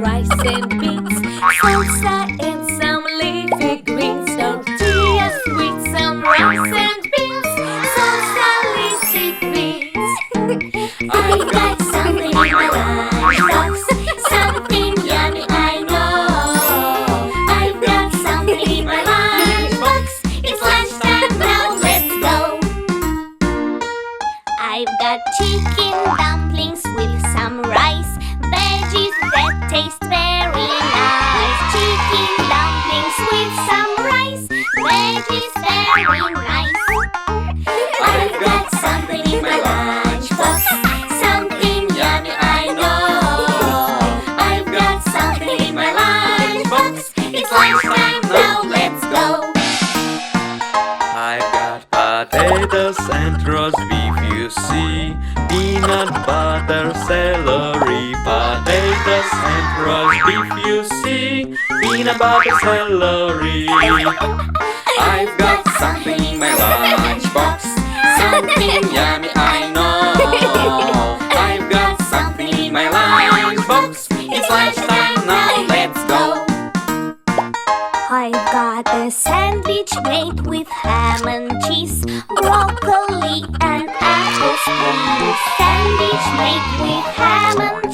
rice and beans, salsa and some leafy greens, tortillas with some rice and beans, salsa, leafy greens. I've got something in my lunchbox, something yummy, I know. I've got something in my lunchbox. It's lunchtime now, let's go. I've got chicken dumplings with some rice, veggies that taste very nice. Chicken dumplings with some rice, veggies very nice. I've got something in my lunchbox, something yummy, I know. I've got something in my lunchbox. It's lunchtime now, let's go. I've got potatoes and roast beef, you see, peanut butter, celery. Potatoes and roast beef, you see, peanut butter, celery. I've got something in my lunchbox, something yummy, I know. I've got something in my lunchbox. It's lunchtime now, let's go. I've got a sandwich made with ham and cheese, broccoli and apples, please. Sandwich made with ham and